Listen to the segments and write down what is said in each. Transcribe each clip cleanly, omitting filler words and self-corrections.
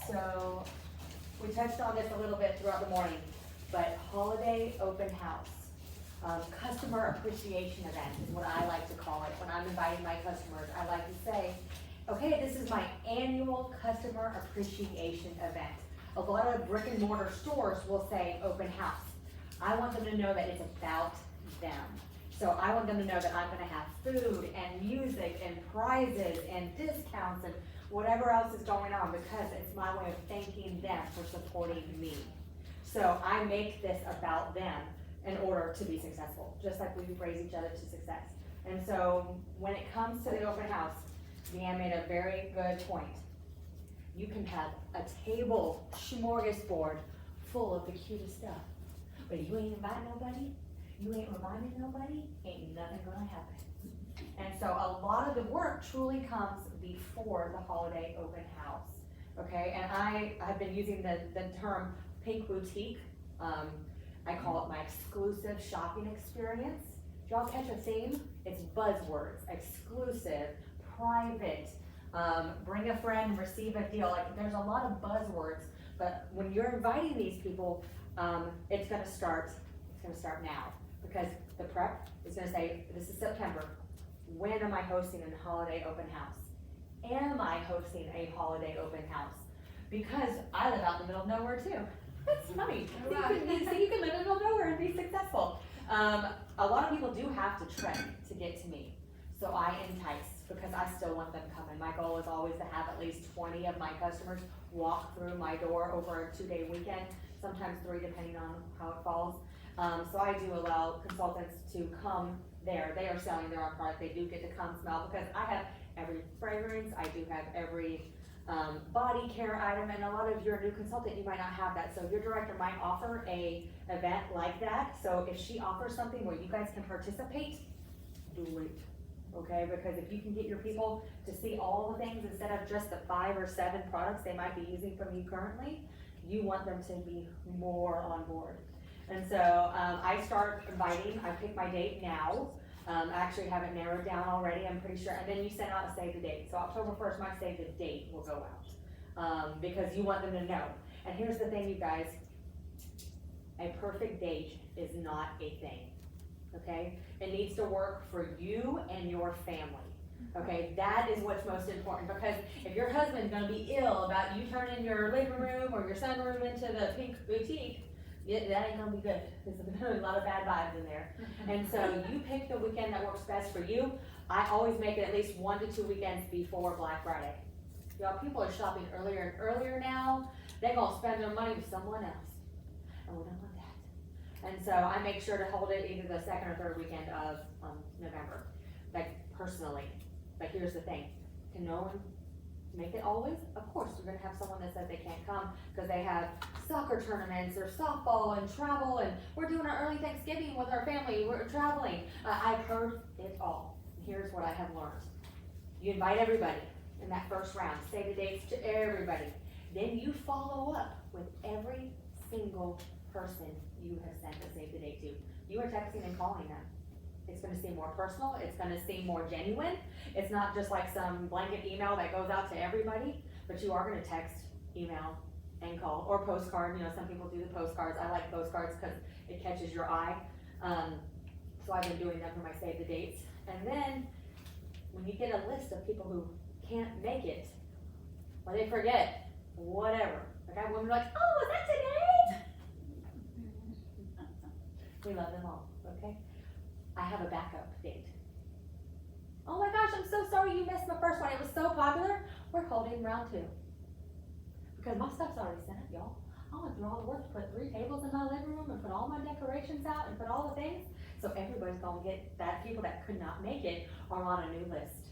So we touched on this a little bit throughout the morning, but holiday open house. Customer appreciation event is what I like to call it. When I'm inviting my customers, I like to say, okay, this is my annual customer appreciation event. A lot of brick and mortar stores will say open house. I want them to know that it's about them. So I want them to know that I'm gonna have food and music and prizes and discounts and whatever else is going on, because it's my way of thanking them for supporting me. So I make this about them in order to be successful, just like we raise each other to success. And so when it comes to the open house, Deanne made a very good point. You can have a table smorgasbord full of the cutest stuff, but if you ain't inviting nobody, you ain't reminding nobody, ain't nothing gonna happen. And so a lot of the work truly comes before the holiday open house, okay? And I have been using the term pink boutique. I call it my exclusive shopping experience. Did y'all catch a theme? It's buzzwords: exclusive, private, bring a friend, receive a deal. Like, there's a lot of buzzwords, but when you're inviting these people, it's gonna start now, because the prep is gonna say, this is September. When am I hosting a holiday open house? Am I hosting a holiday open house? Because I live out in the middle of nowhere too. That's funny. So you can live in the middle of nowhere and be successful. A lot of people do have to trek to get to me. So I entice, because I still want them coming. My goal is always to have at least 20 of my customers walk through my door over a 2-day weekend, sometimes 3 depending on how it falls. So I do allow consultants to come there. They are selling their own product. They do get to come smell, because I have every fragrance, I do have every body care item, and a lot of your new consultant, you might not have that. So your director might offer a event like that. So if she offers something where you guys can participate, do it, okay? Because if you can get your people to see all the things instead of just the 5 or 7 products they might be using from you currently, you want them to be more on board. And so I start inviting. I pick my date now. I actually have it narrowed down already, I'm pretty sure. And then you send out a save the date. So October 1st, my save the date will go out, because you want them to know. And here's the thing, you guys, a perfect date is not a thing, okay? It needs to work for you and your family, okay? That is what's most important, because if your husband's gonna be ill about you turning your living room or your sunroom into the pink boutique, that ain't gonna be good. There's a lot of bad vibes in there. And so you pick the weekend that works best for you. I always make it at least 1 to 2 weekends before Black Friday. Y'all, people are shopping earlier and earlier now. They're gonna spend their money with someone else, and we don't want that. And so I make sure to hold it either the 2nd or 3rd weekend of November. Like, personally, but here's the thing: can no one make it always? Of course, you're gonna have someone that says they can't come because they have soccer tournaments or softball and travel, and we're doing our early Thanksgiving with our family, we're traveling. I've heard it all. Here's what I have learned. You invite everybody in that first round, say the dates to everybody. Then you follow up with every single person you have sent a save the date to. You are texting and calling them. It's gonna seem more personal, it's gonna seem more genuine. It's not just like some blanket email that goes out to everybody, but you are gonna text, email, and call, or postcard. You know, some people do the postcards. I like postcards because it catches your eye. So I've been doing them for my save the dates. And then, when you get a list of people who can't make it, or they forget, whatever. Like, I have women like, oh, was that today? We love them all, okay? I have a backup date. Oh my gosh, I'm so sorry you missed the first one. It was so popular. We're holding round 2. Because my stuff's already set up, y'all. I went through all the work to put 3 tables in my living room and put all my decorations out and put all the things. So everybody's gonna get that. People that could not make it are on a new list.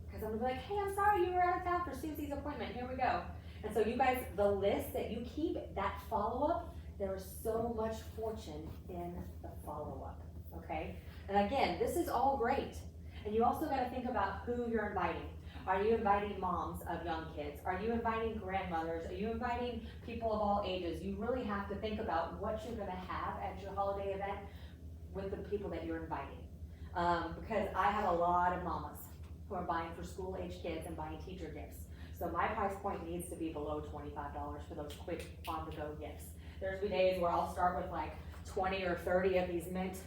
Because I'm gonna be like, hey, I'm sorry you were out of town for Susie's appointment. Here we go. And so you guys, the list that you keep, that follow-up, there is so much fortune in the follow-up. Okay, and again, this is all great, and you also got to think about who you're inviting. Are you inviting moms of young kids? Are you inviting grandmothers? Are you inviting people of all ages? You really have to think about what you're going to have at your holiday event with the people that you're inviting, because I have a lot of mamas who are buying for school-age kids and buying teacher gifts. So my price point needs to be below $25 for those quick on-the-go gifts. There's be days where I'll start with like 20 or 30 of these Mint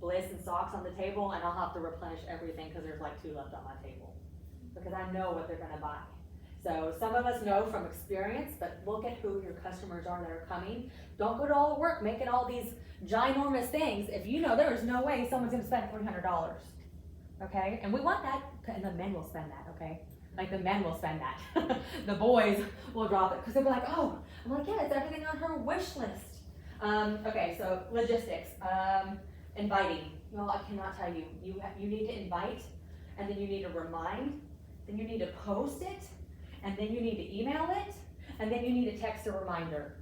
Bliss and socks on the table, and I'll have to replenish everything because there's like 2 left on my table. Because I know what they're gonna buy. So some of us know from experience, but look at who your customers are that are coming. Don't go to all the work making all these ginormous things if you know there is no way someone's gonna spend $300. Okay, and we want that, and the men will spend that, okay? Like the men will spend that. The boys will drop it, because they'll be like, oh, I'm like, yeah, it's everything on her wish list. Okay, so logistics, inviting. Well, I cannot tell you, you need to invite, and then you need to remind, then you need to post it, and then you need to email it, and then you need to text a reminder.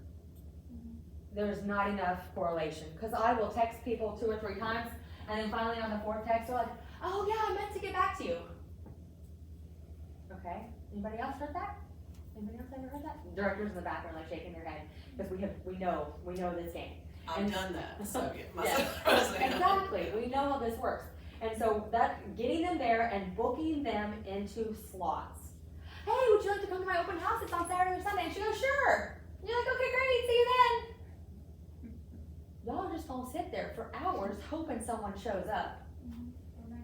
There's not enough correlation, because I will text people 2 or 3 times, and then finally on the 4th text, they're like, oh yeah, I meant to get back to you. Okay, anybody else heard that? Anybody else ever heard that? Directors in the back are like shaking their head, because we know this game. I've done that, so Yeah, exactly, we know how this works. And so that, getting them there and booking them into slots. Hey, would you like to come to my open house? It's on Saturday or Sunday. And she goes, sure. And you're like, okay, great, see you then. Y'all just don't sit there for hours hoping someone shows up.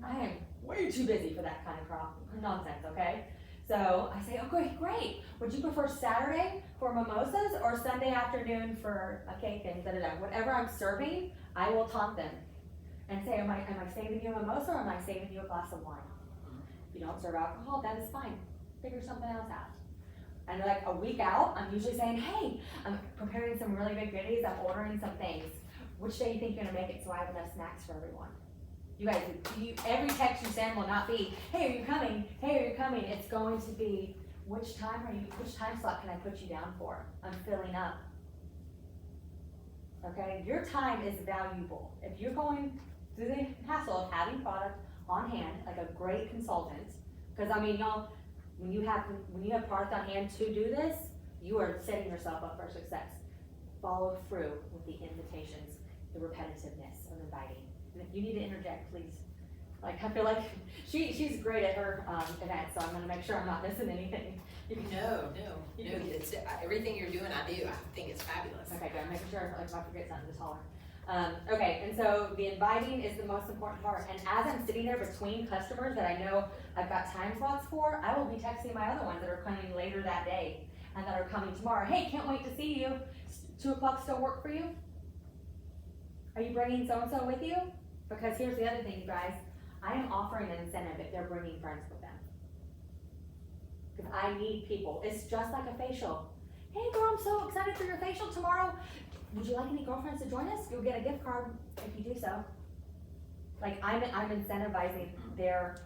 I am way too busy for that kind of nonsense, okay? So I say, okay, great. Would you prefer Saturday for mimosas or Sunday afternoon for a cake and da-da-da? Whatever I'm serving, I will taunt them and say, am I saving you a mimosa or am I saving you a glass of wine? If you don't serve alcohol, that is fine. Figure something else out. And like a week out, I'm usually saying, hey, I'm preparing some really big goodies. I'm ordering some things. Which day do you think you're gonna make it so I have enough snacks for everyone? You guys, every text you send will not be, hey, are you coming? Hey, are you coming? It's going to be, which time slot can I put you down for? I'm filling up. Okay, your time is valuable. If you're going through the hassle of having product on hand, like a great consultant, because I mean, y'all, when you have product on hand to do this, you are setting yourself up for success. Follow through with the invitations, the repetitiveness of inviting. And if you need to interject, please. Like, I feel like she's great at her event, so I'm gonna make sure I'm not missing anything. No, it's, everything you're doing, I do. I think it's fabulous. Okay, good. I'm making sure if I forget something, just holler. Okay, and so the inviting is the most important part. And as I'm sitting there between customers that I know I've got time slots for, I will be texting my other ones that are coming later that day and that are coming tomorrow. Hey, can't wait to see you. 2 o'clock still work for you? Are you bringing so-and-so with you? Because here's the other thing, you guys. I am offering an incentive if they're bringing friends with them. Because I need people. It's just like a facial. Hey girl, I'm so excited for your facial tomorrow. Would you like any girlfriends to join us? You'll get a gift card if you do so. Like I'm incentivizing their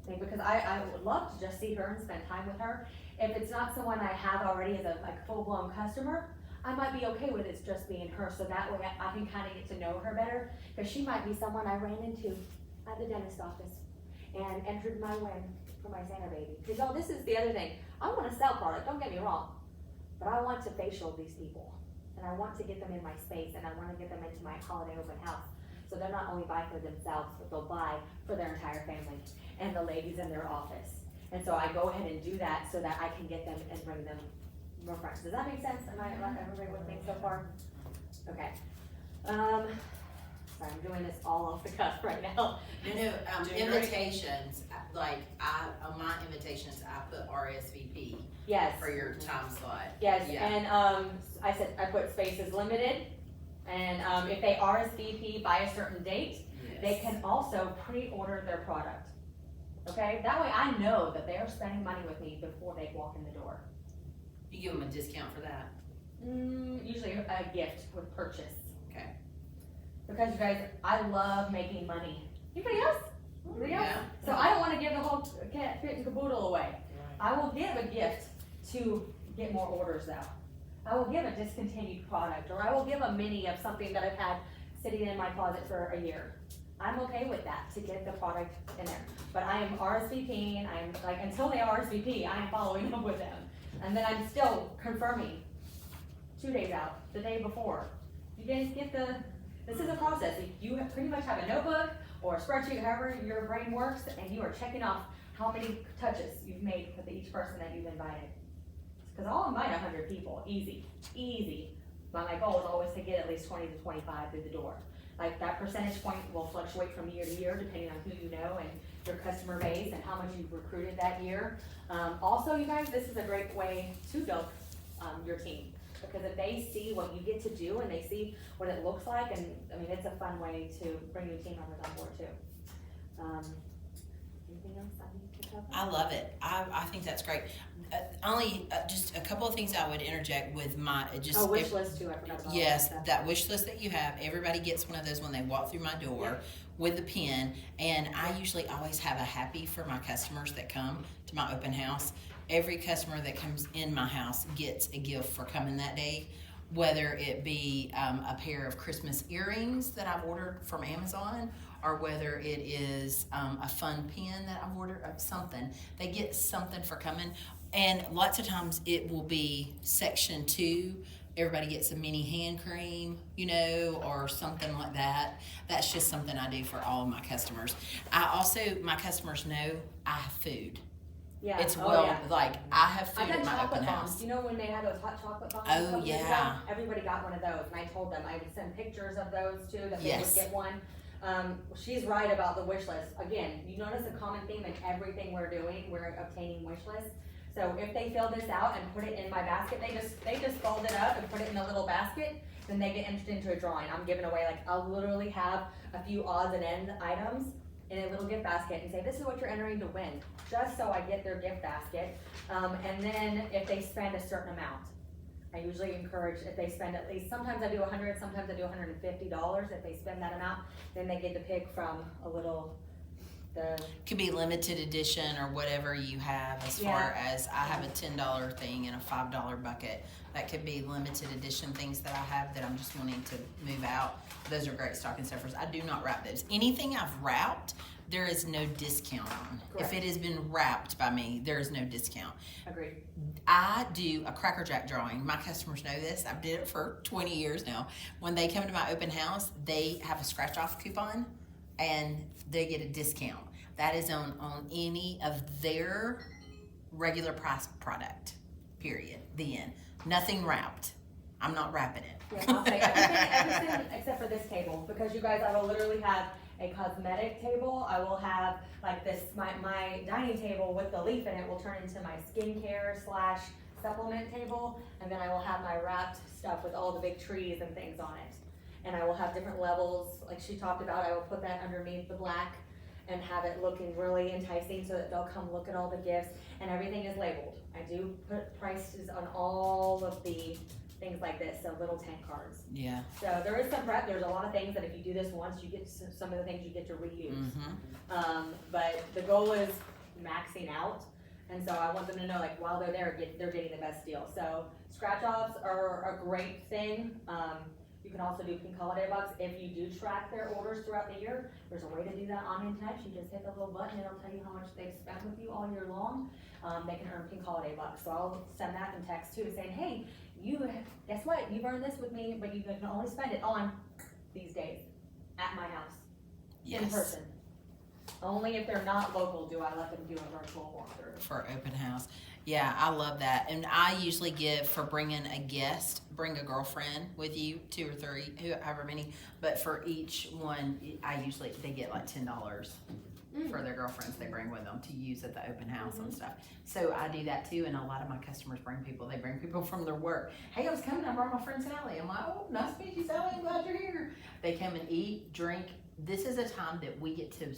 thing because I would love to just see her and spend time with her. If it's not someone I have already as a full-blown customer, I might be okay with it just being her, so that way I can kind of get to know her better, because she might be someone I ran into at the dentist office and entered my win for my Santa baby. Because oh, this is the other thing. I want to sell product, don't get me wrong, but I want to facial these people, and I want to get them in my space, and I want to get them into my holiday open house. So they're not only buy for themselves, but they'll buy for their entire family and the ladies in their office. And so I go ahead and do that so that I can get them and bring them more friends. Does that make sense? Am I everybody with me so far? Okay. Sorry, I'm doing this all off the cuff right now. Invitations, like on my invitations, I put RSVP. Yes. For your time slot. Yes, yeah. and I said I put spaces limited, and if they RSVP by a certain date, yes. They can also pre-order their product. Okay, that way I know that they are spending money with me before they walk in the door. You give them a discount for that? Usually a gift with purchase. Okay. Because you guys, I love making money. Anybody else? Anybody else? Yeah. So I don't want to give the whole kit and caboodle away. Right. I will give a gift to get more orders though. I will give a discontinued product, or I will give a mini of something that I've had sitting in my closet for a year. I'm okay with that to get the product in there. But I am RSVPing, I'm like, until they RSVP, I am following up with them. And then I'm still confirming 2 days out, the day before. You guys get this is a process. You pretty much have a notebook or a spreadsheet, however your brain works, and you are checking off how many touches you've made with each person that you've invited. cause I'll invite 100 people, easy, but my goal is always to get at least 20 to 25 through the door. Like, that percentage point will fluctuate from year to year, depending on who you know and your customer base and how much you've recruited that year. Also, you guys, this is a great way to build, your team. Because if they see what you get to do and they see what it looks like, and, I mean, it's a fun way to bring new team members on board too. Anything else I need to cover? I love it. I think that's great. Just a couple of things I would interject with my, just. Oh, wish list too, I forgot about Yes, that. that wish list that you have, everybody gets one of those when they walk through my door with the pen. And I usually always have a happy for my customers that come to my open house. Every customer that comes in my house gets a gift for coming that day, whether it be a pair of Christmas earrings that I've ordered from Amazon, or whether it is a fun pen that I've ordered of something. They get something for coming. And lots of times it will be section 2. Everybody gets a mini hand cream, you know, or something like that. That's just something I do for all of my customers. My customers know I have food. Yeah. It's yeah. like I have I've food done at my chocolate open bombs. house. You know when they had those hot chocolate bombs? Oh, a couple years yeah. ago? Everybody got one of those, and I told them I would send pictures of those too, that they Yes. would get one. She's right about the wish list. Again, you notice a common theme in everything we're doing, we're obtaining wish lists. So if they fill this out and put it in my basket, they just fold it up and put it in a little basket, then they get entered into a drawing. I'm giving away, like, I'll literally have a few odds and end items in a little gift basket and say, this is what you're entering to win, just so I get their gift basket. And then if they spend a certain amount, I usually encourage, if they spend at least, sometimes I do $100, sometimes I do $150. If they spend that amount, then they get to pick from a little, Could be limited edition or whatever you have, as far as I have a $10 thing and a $5 bucket. That could be limited edition things that I have that I'm just wanting to move out. Those are great stocking stuffers. I do not wrap those. Anything I've wrapped, there is no discount on. Correct. If it has been wrapped by me, there is no discount. agreed. I do a Cracker Jack drawing. My customers know this. I've did it for 20 years now. When they come to my open house, they have a scratch off coupon and they get a discount. That is on any of their regular price product, period, the end. Nothing wrapped. I'm not wrapping it. Yeah, I'll say everything except for this table, because you guys, I will literally have a cosmetic table. I will have like this, my dining table with the leaf in it will turn into my skincare / supplement table, and then I will have my wrapped stuff with all the big trees and things on it. And I will have different levels, like she talked about. I will put that underneath the black and have it looking really enticing so that they'll come look at all the gifts, and everything is labeled. I do put prices on all of the things like this, so little tank cards. Yeah. So there is some prep, there's a lot of things that if you do this once, you get some of the things you get to reuse. Mm-hmm. But the goal is maxing out, and so I want them to know, like, while they're there, they're getting the best deal. So scratch offs are a great thing. You can also do Pink Holiday Bucks. If you do track their orders throughout the year, there's a way to do that on Intouch. You just hit the little button, it'll tell you how much they've spent with you all year long. They can earn Pink Holiday Bucks. So I'll send that in text too, saying, hey, guess what? You've earned this with me, but you can only spend it on these days at my house, in Yes. person. Only if they're not local do I let them do a virtual walkthrough. For open house. Yeah, I love that. And I usually give, for bringing a guest, bring a girlfriend with you, 2 or 3, however many. But for each one, they get like $10 for their girlfriends they bring with them to use at the open house and stuff. So I do that too, and a lot of my customers bring people. They bring people from their work. Hey, I was coming, I brought my friend Sally. I'm like, oh, nice to meet you, Sally. I'm glad you're here. They come and eat, drink. This is a time that we get to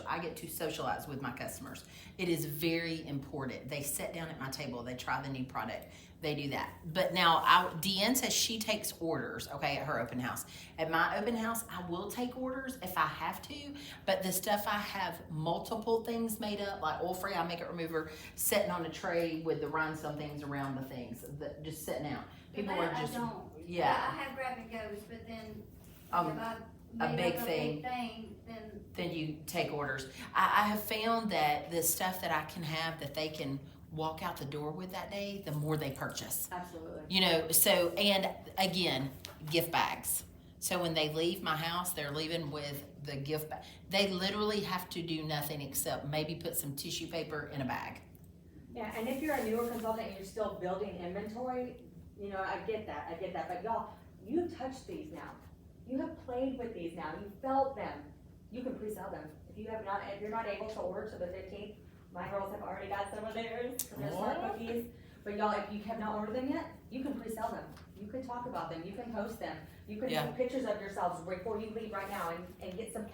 I get to socialize with my customers. It is very important. They sit down at my table, they try the new product, they do that. But now, Deanne says she takes orders, okay, at her open house. At my open house, I will take orders if I have to, but the stuff I have multiple things made up, like oil-free, I make it remover, sitting on a tray with the rhinestone things around the things, just sitting out. People are just, I don't. yeah. I have grab and goes, but then Um, if I a made big up thing. then You take orders. I have found that the stuff that I can have that they can walk out the door with that day, the more they purchase. Absolutely. You know, so, and again, gift bags. So when they leave my house, they're leaving with the gift bag. They literally have to do nothing except maybe put some tissue paper in a bag. Yeah, and if you're a newer consultant and you're still building inventory, you know, I get that, but y'all, you've touched these now. You have played with these now, you felt them, you can pre-sell them. If you're not able to order to the 15th, my girls have already got some of theirs, for their smart What? cookies. But y'all, if you have not ordered them yet, you can pre-sell them, you can talk about them, you can post them, you can Yeah. take pictures of yourselves before you leave right now and get some